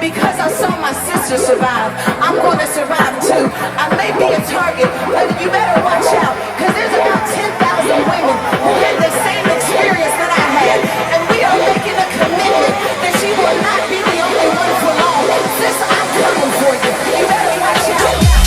because I saw my sister survive, I'm gonna survive too. I may be a target, but you better watch out, cause there's about 10,000 women who had the same experience that I had, and we are making a commitment that she will not be the only one for long. Sis, I'm coming for you. You better watch out.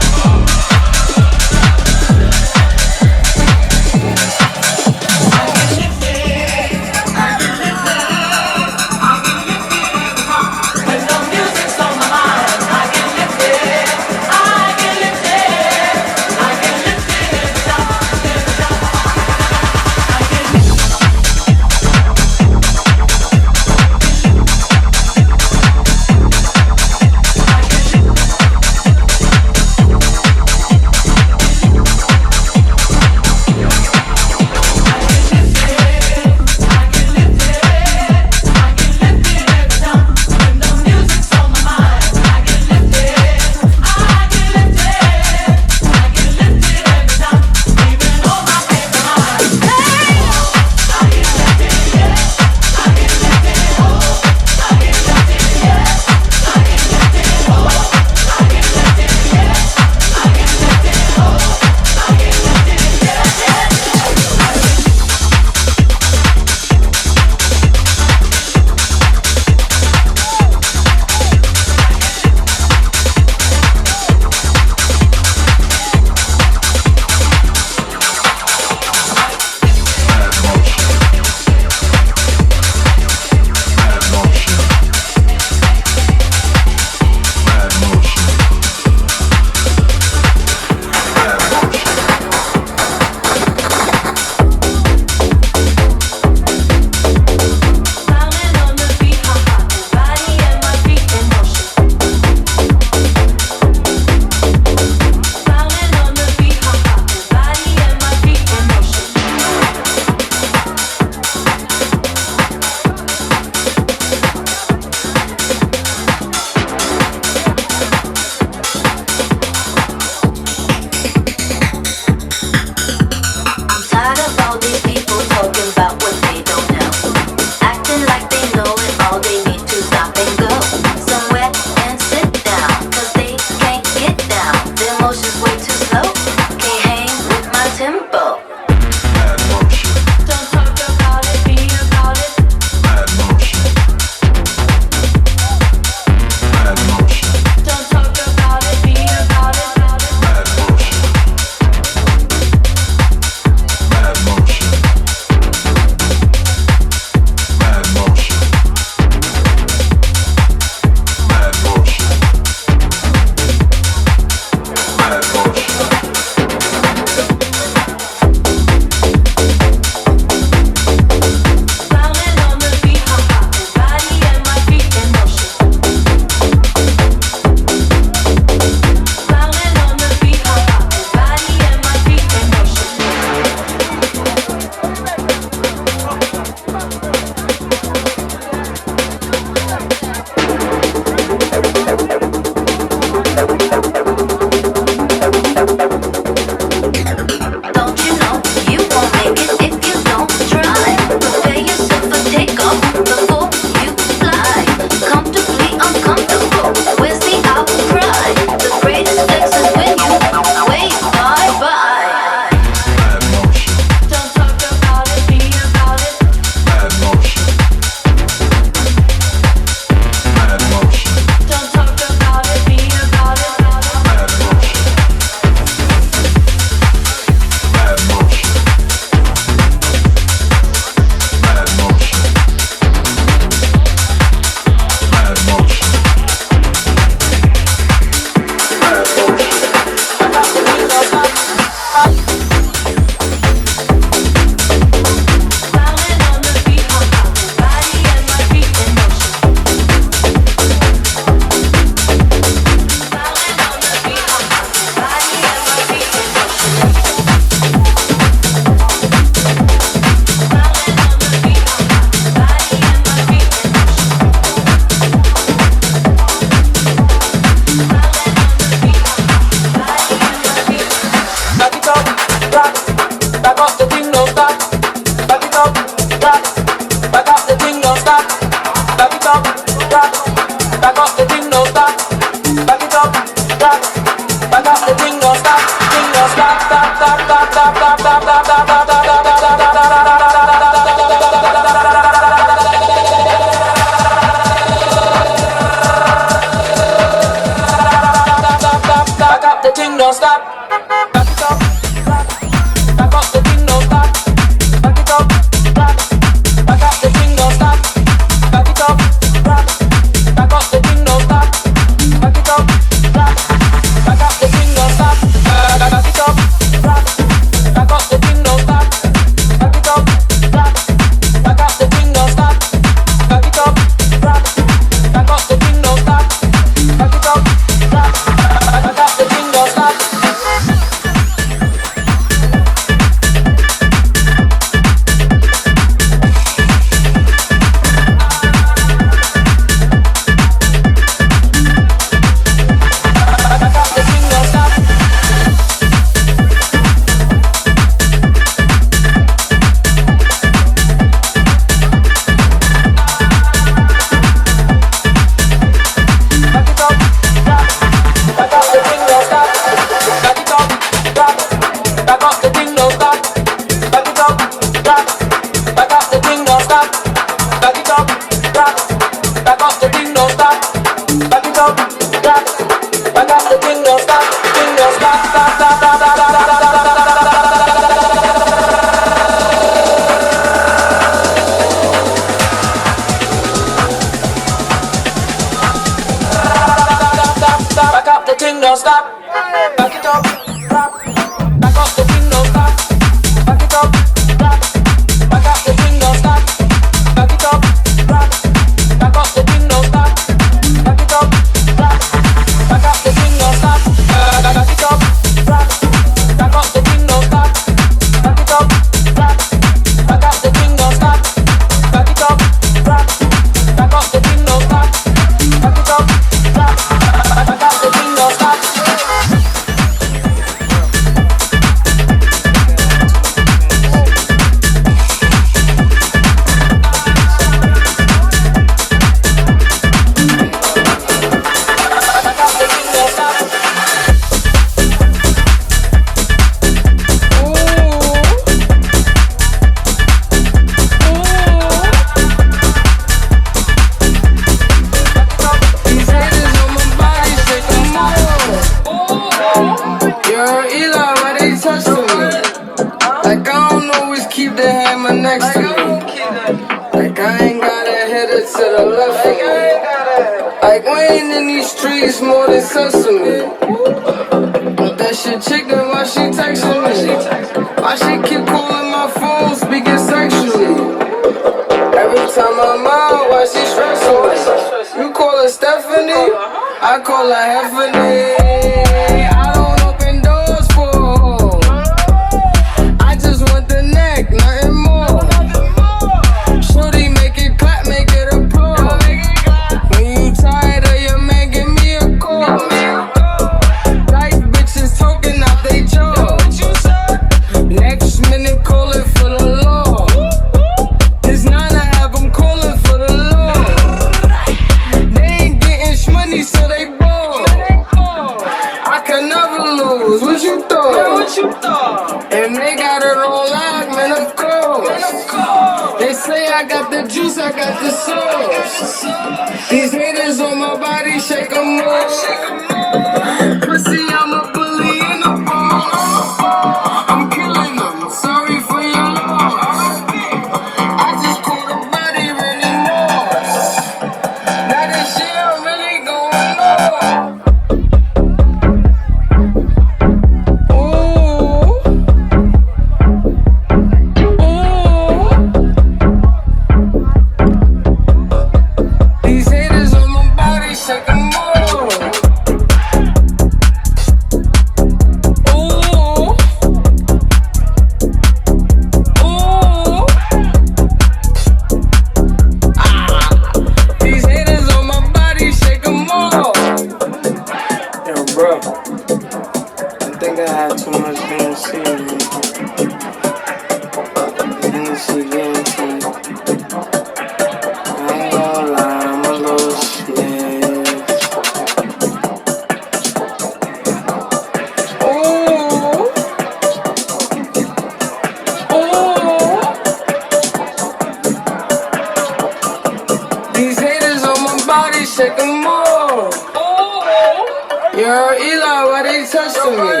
me.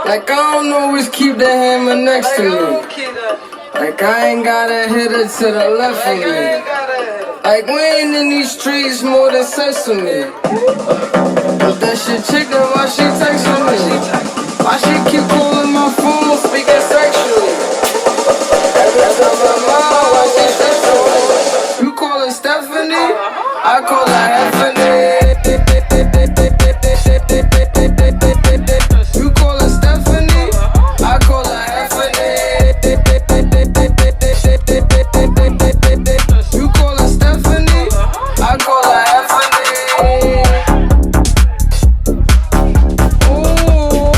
Like I don't always keep the hammer next to me. Like I ain't got a hitter to the left of me. Like we ain't in these streets more than sesame. But that shit chicken, why she texting me? Why she keep calling my phone, speaking sexually? Every time I'm out, why she texting me? You call her Stephanie, I call her Heffany. You call her Stephanie, I call her Heffany. You call her Stephanie, I call her Heffany. Ooh.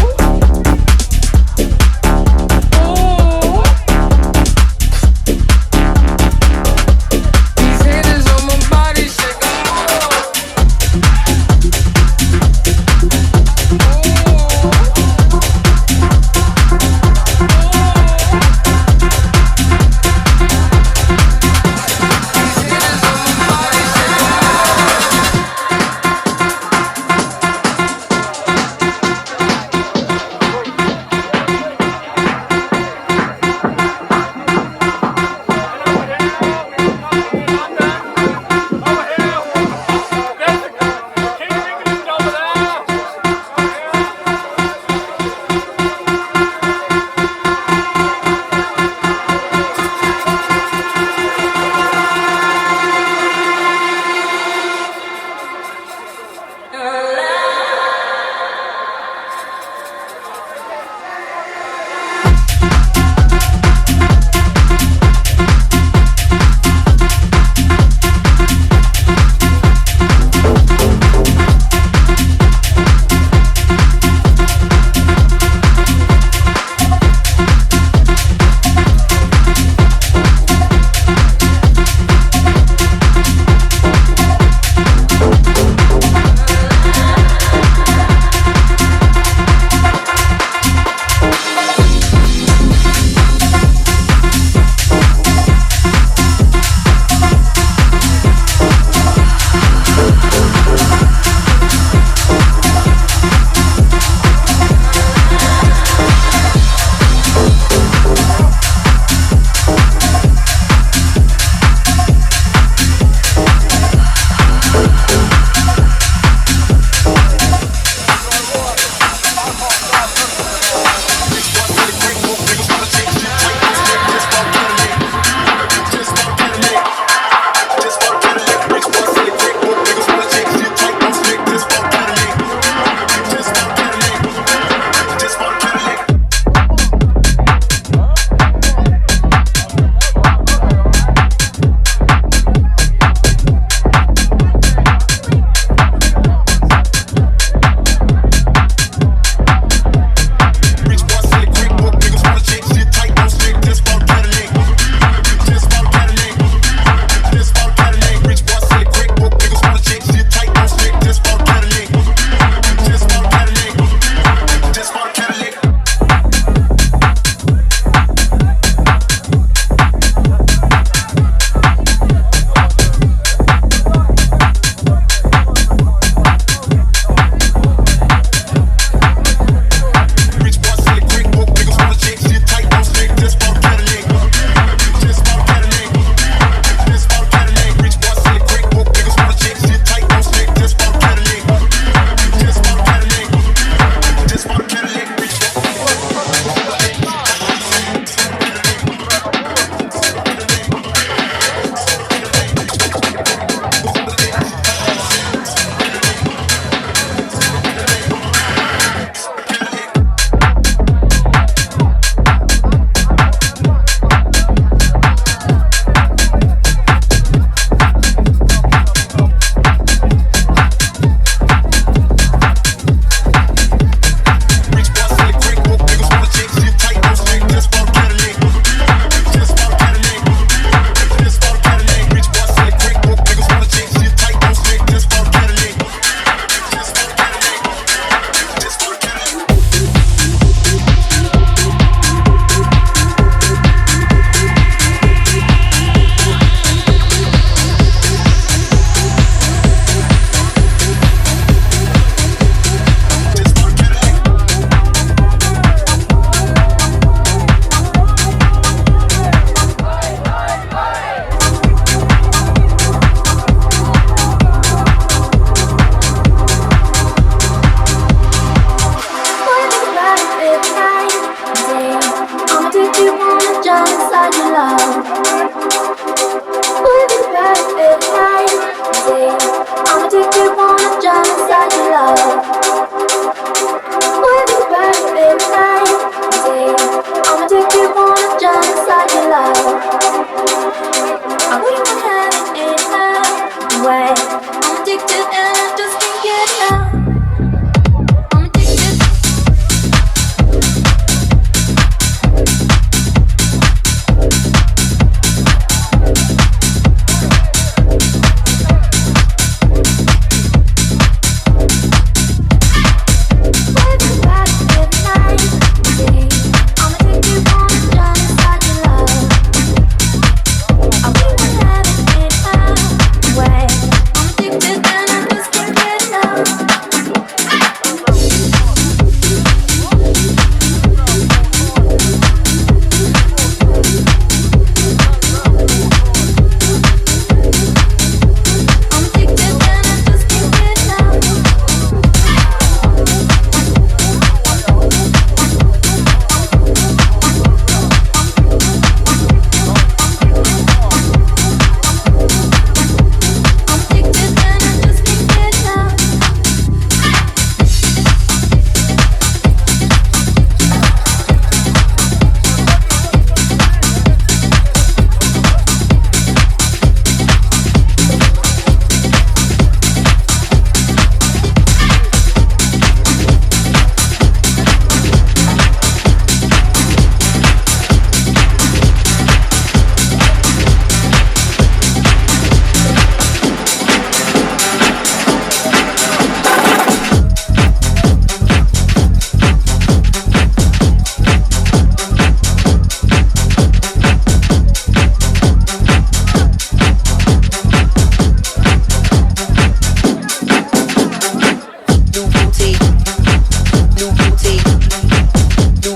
New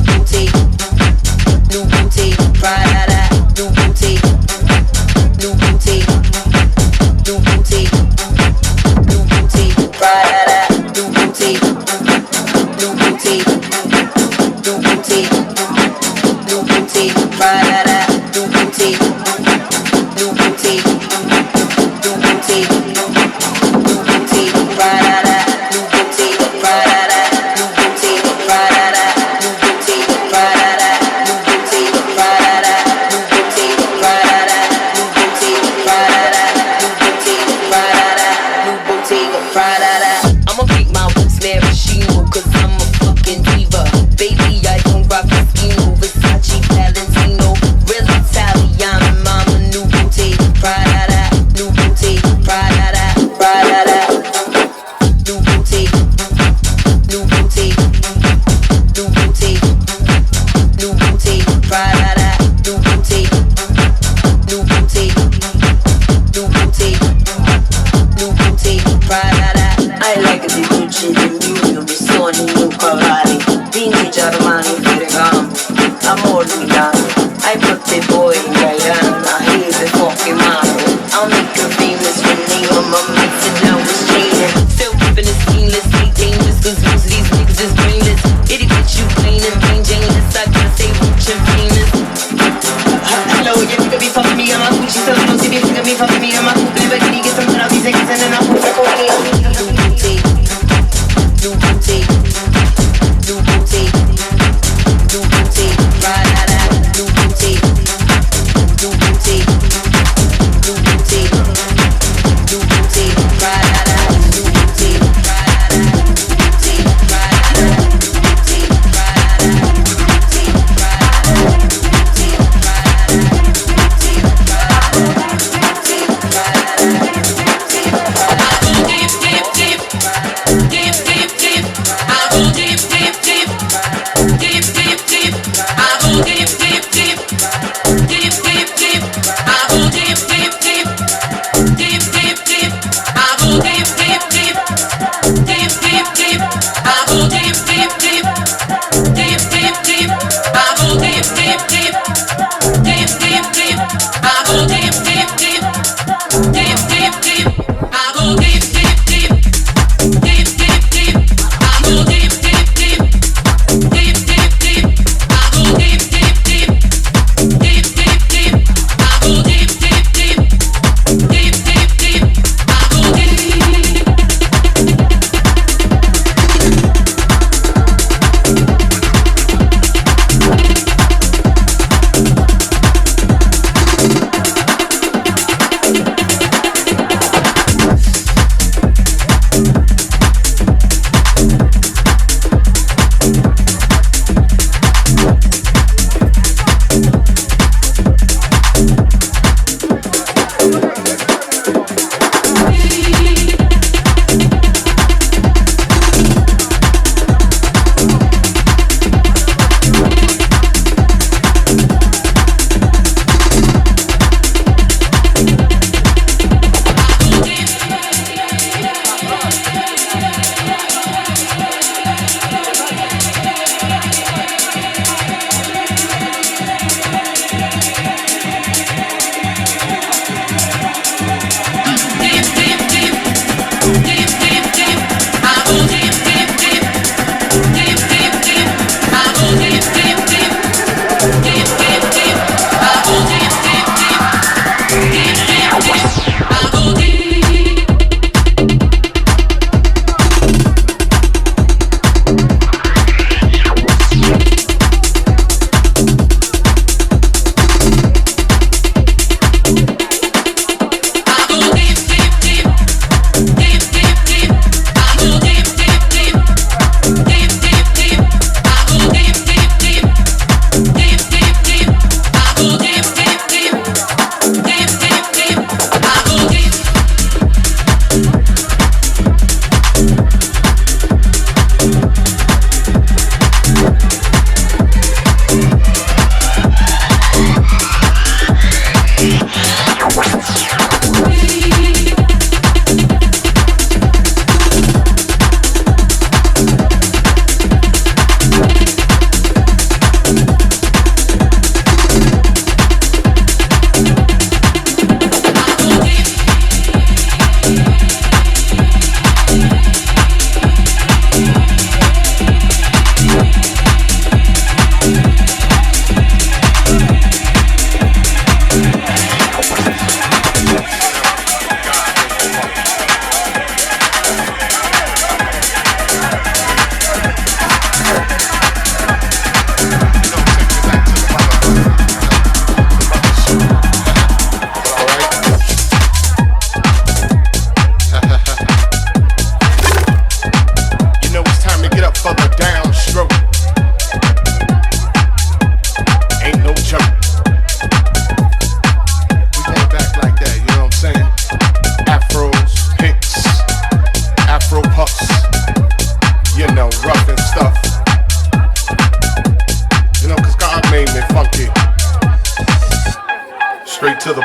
boutique,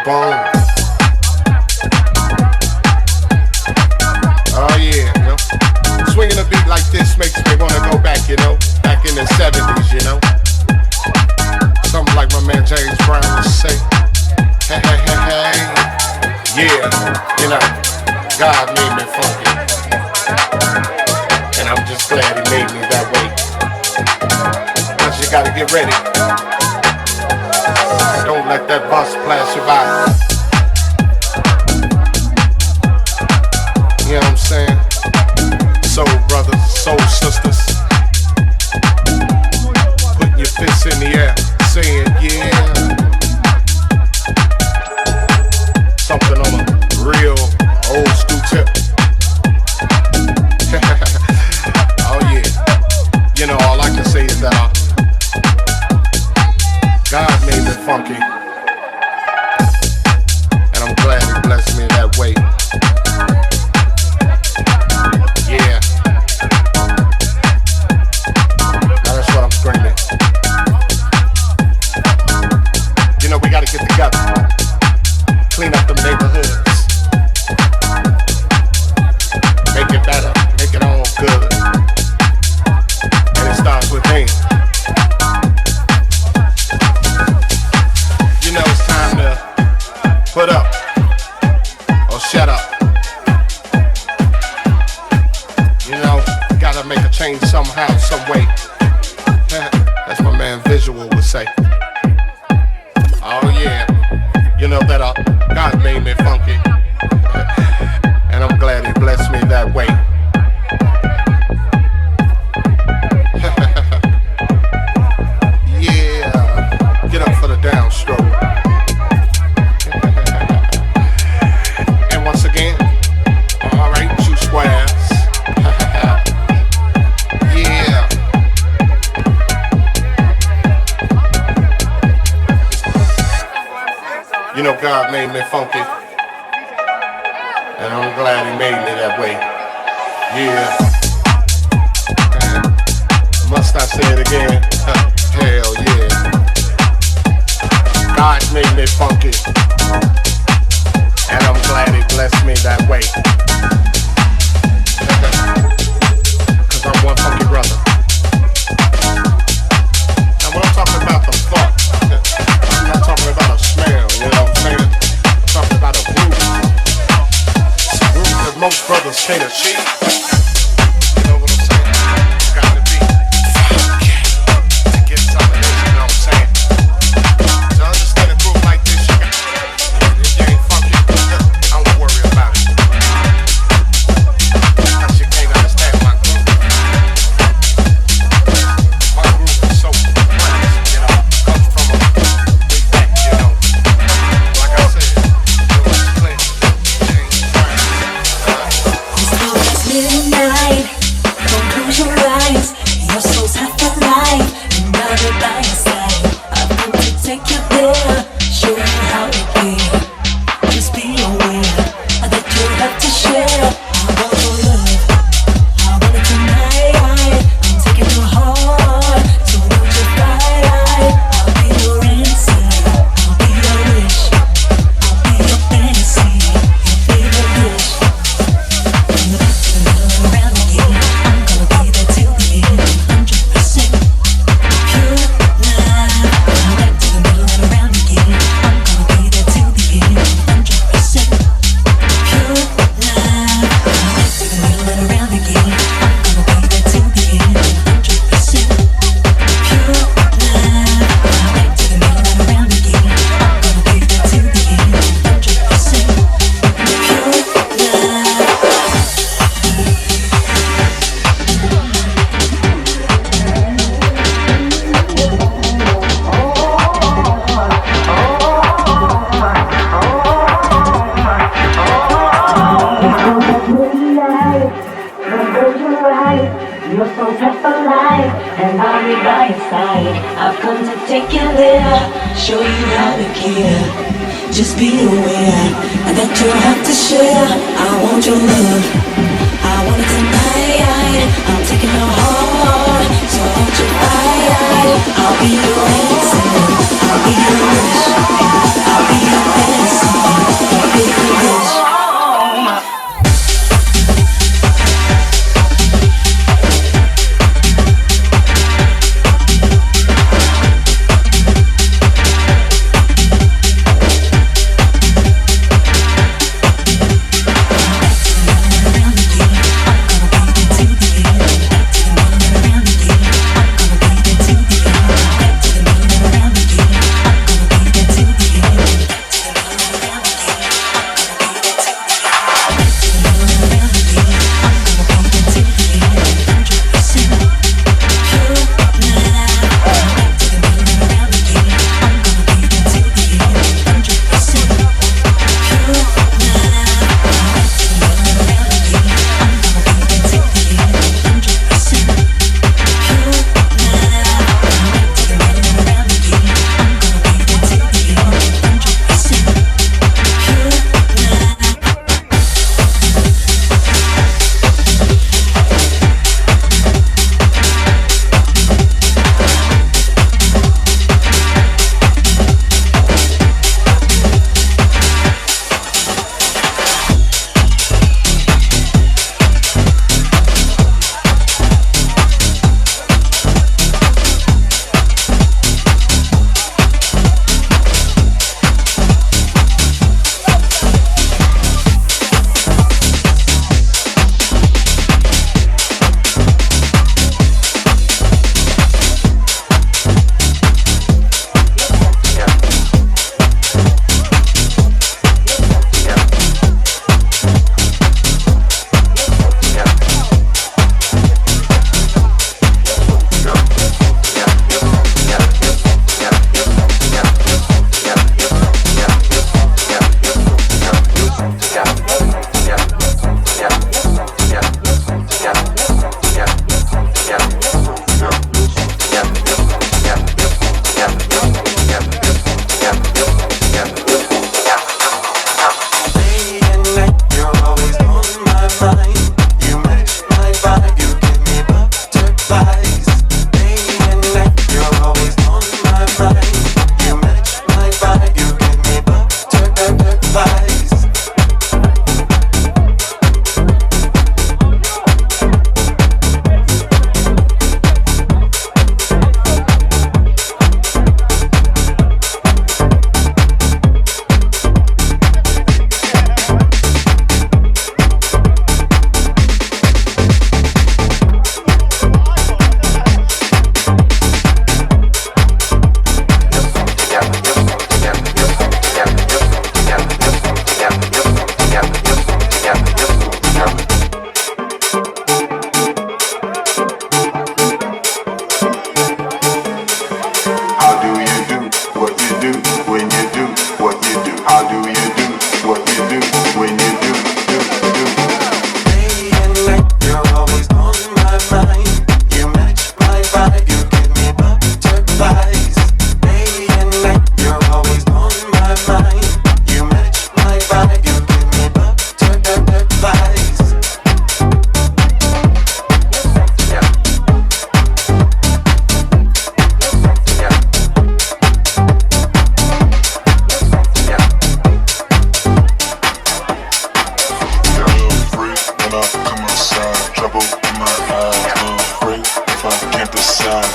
bone. Oh yeah, you know. Swinging a beat like this makes me wanna go back, you know, back in the 70s, you know. Something like my man James Brown would say. Hey, hey, hey, hey. Yeah, you know, God made me funky. And I'm just glad he made me that way. Cause you gotta get ready. Don't let that bus blast you by. You know what I'm saying? Soul brothers, soul sisters, putting your fists in the air, saying yeah. Something on a real old school tip. Oh yeah. You know, all I can say is that God made me funky, and I'm glad he blessed me that way. Yeah. Now that's what I'm screaming. You know, we gotta get together, clean up them neighborhoods, make it better, make it all good, and it starts with me. You know, it's time to put up or shut up. You know, gotta make a change somehow, some way. That's my man Visual would say. Oh yeah, you know that God made me funky, and I'm glad he blessed me that way. Yeah, get up for the downstroke. And once again, alright, two squares. Yeah. You know, God made me funky, and I'm glad he made me that way. Yeah. Must I say it again? Hell yeah. God made me funky, and I'm glad he blessed me that way. Cause I'm one funky brother. Now when I'm talking about the funk, I'm not talking about a smell, you know what I'm saying? I'm talking about a groove. It's a groove that most brothers can't achieve. You know what I'm saying? You got to be funky to get some of this, you know what I'm saying? To understand a groove like this, you got, if you ain't funky, I don't worry about it. Cause you can't understand my groove. My groove is so nice, you know, comes from a way back, you know. Like I said, it was clean, James Brown. It's midnight, don't close your eyes. Your soul's half alive, and I'll be by your side. I'm going to take you there, show you how it feels. Just be aware that you have to share. I want your love, I want it tonight. I'm taking your heart, so don't you fight. I'll be your answer, I'll be your wish, I'll be your fantasy, your favorite dish. From the back to the middle around again, I'm gonna be there till the end, 100% pure love. From the back to the middle and around again, I'm gonna be there till the end, 100% pure love. From the back to the middle and around again, I'm gonna be there till the end, 100% pure love. From the back to the middle and around again, I'm gonna be there till the end, 100% pure love. Your soul's half alive, and I'll be by your side. I've come to take you there, show you how to care. Just be aware that you have to share. I want your love, I want it tonight. I'm taking your heart, so don't you fight. I'll be your answer, I'll be your wish, I'll be your fantasy.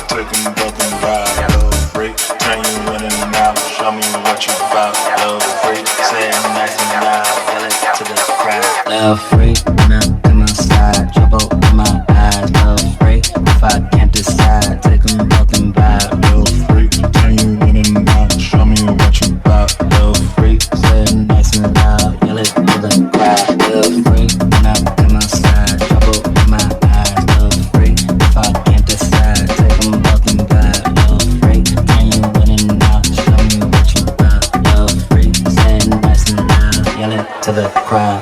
take 'em both and ride. Love free, turn you in and out. Show me what you about. Love free, say it nice and loud. Yell it to the crowd. Love free, when I come outside. Trouble in my eyes. Love free, if I can't decide. Take 'em both and ride. Love free, turn you in and out. Show me what you about. Love free, say it nice and loud. Yell it to the crowd. Love free, when I come outside. Trouble in my eyes. Love free, if I can't decide. Take 'em both and ride. Love free, turn you in and out. Show me what you about. Love free, say it nice and loud. Yell it to the crowd.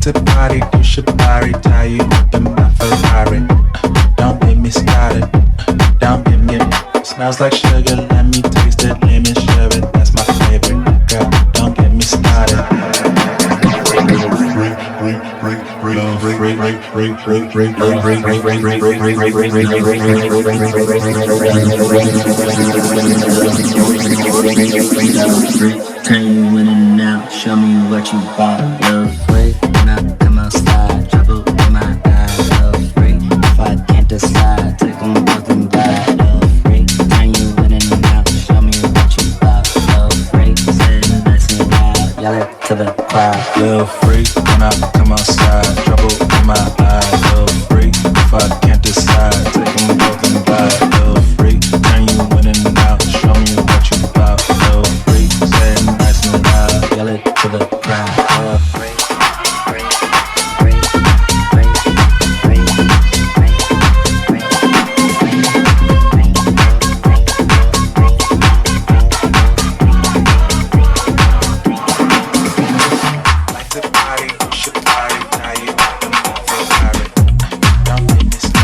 To party, you should party, tie you up in my Ferrari. Don't get me started, don't get me. Smells like sugar, let me taste it, let me share it. That's my favorite, girl. Don't get me started. Turn you in and out, show me what you bought. Love free, when I come outside. Trouble in my eyes. Love free, if I can't decide. Take 'em both and ride. Love free, turn you in and out, show me what you bought. Love free, say it nice and loud. Yell it to the crowd. Love free, when I come outside. Trouble in my eyes. Love free, if I can't decide. Take 'em both and ride. Love free, turn you in and out, show me what you about. Love free, say it nice and loud. Yell it to the crowd. Love free. Like the party, you should party, tie you up in my Ferrari. Don't get me started.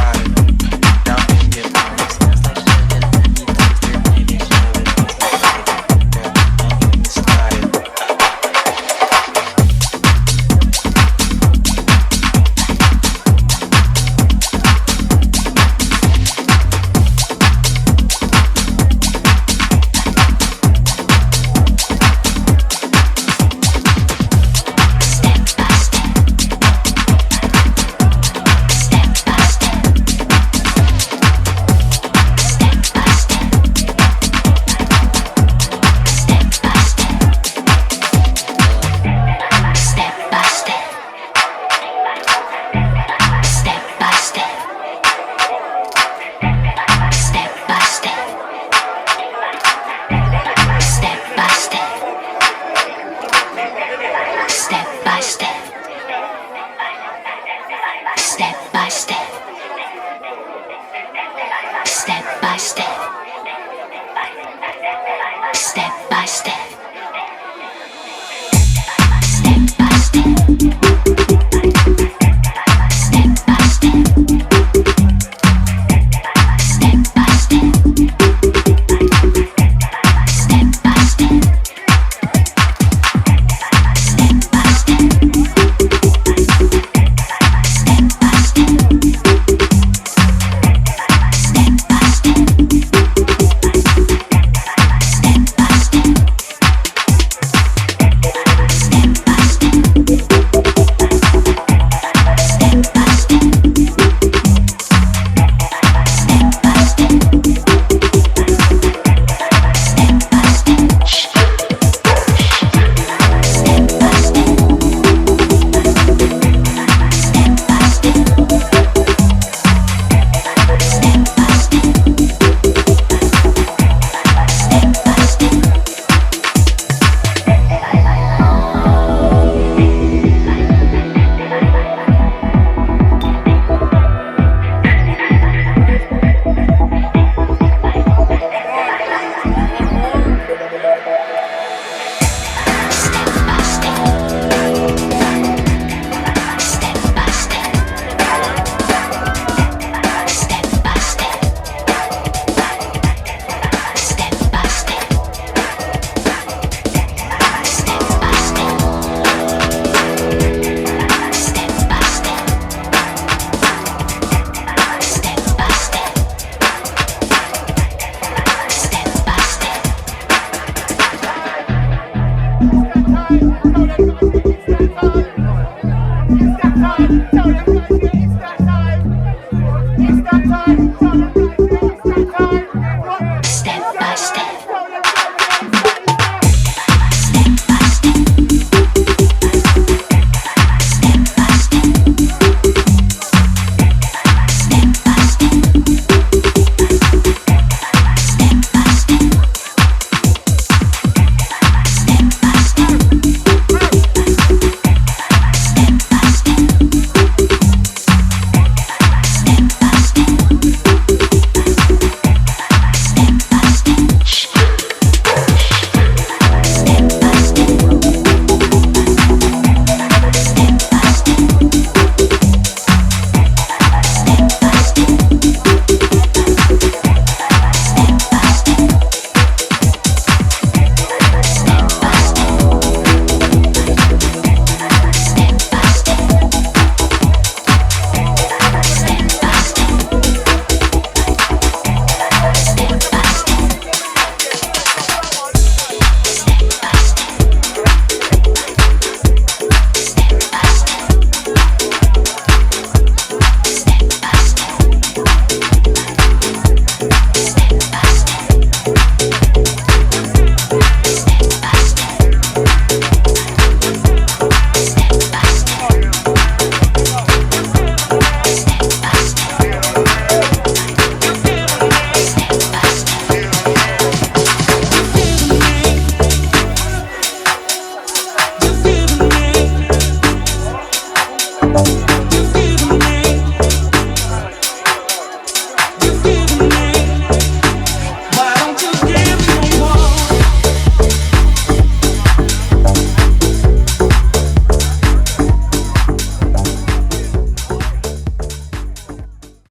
Thames.